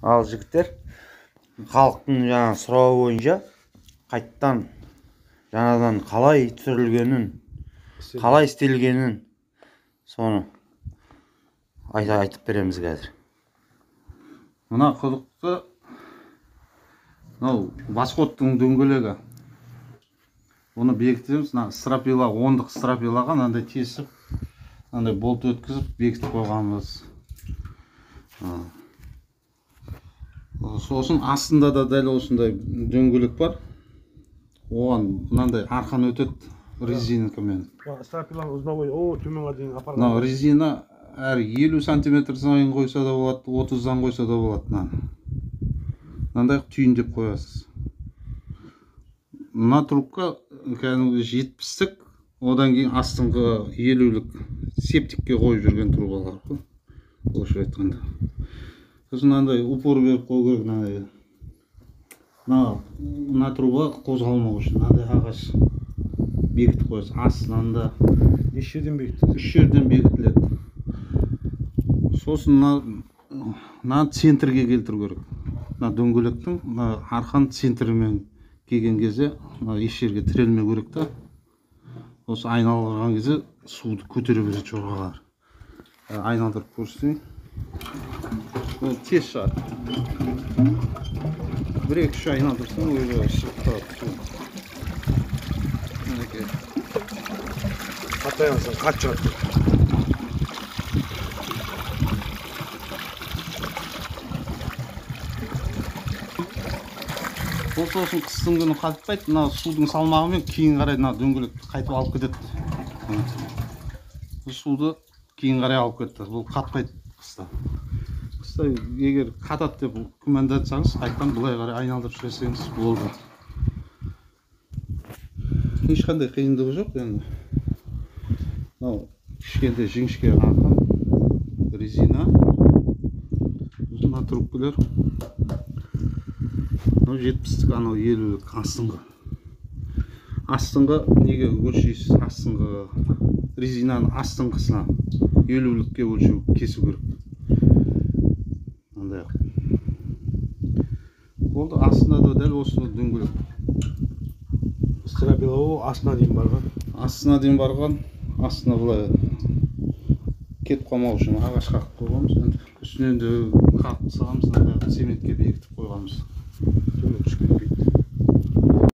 Ал жігіттер, халықтың жаңа сұрауы бойынша қайттан жаңадан қалай түсірілгенін, қалай істелгенін соны айтып береміз қазір. Мына құдықты восходтың дөңгелегі. Оны бекітеміз. Стропила, 10-дық стропилаға мынандай тесіп, мынандай болт өткізіп бекітіп қойғанбыз. Сосын астында да дәл осындай дөңгелек бар. Оған мынандай арқан өтеді резинкамен. Стропиланың ұзына бойы төменге дейін апарған. Резина әр 50 см сайын қойса да болады, 30-дан қойса да болады. Мынандай түйіндеп қоясыз. Мына трубка кәдімгі 70-тік, одан кейін астыңғы 50-лік септикке қойып жүрген трубалар. Орысша айтқанда. Сосын мынандай упор беріп қою керек. Мына труба қозғалмау үшін мынандай ағаш бекітіп қоясыз. Астынан да Неше жерден бекітіледі? 3 жерден бекітіледі. Сосын мына центрге келтіру керек. Мына дөңгелектің арқан центрімен келген кезде еш жерге тірелмеу керек та. Осы айналған кезде суды көтере береді жорғалар. Айналдырып көрсетейін. Тез шығады. 1-2 айналдырсаң өзі шығып тұрады су. Мінекей. Қатты айналсаң қат шығады. Сосын қыстың күні қатпайды, мына судың салмағымен кейін қарай дөңгелекті қайтып алып кетеді. Суды кейін қарай алып кетті. Бұл қатпайды қыста. Қыста егер қатады деп күмәндатсаңыз, қайттан бұлай қарай айналдырып жіберсеңіз болды. Ешқандай қиындығы жоқ енді. Мынау кішкентай жіңішке арқан, резина. Мына трубкалар. 70-тік, анау 50-лік астыңғы. Астыңғы неге өлшейсіз? Астыңғы резинаның астыңғысына 50-лікке өлшеу кесу керек. Мындай. Болды, астында да дәл осы дөңгелек. Стропила астына дейін барған. Астына дейін барған. Астына былай кетіп қалмау үшін ағаш қақып қойғанбыз. Үстінен де қақып саламыз, цементке бекітіп қойғанбыз. Төмен түсіп кетпейді.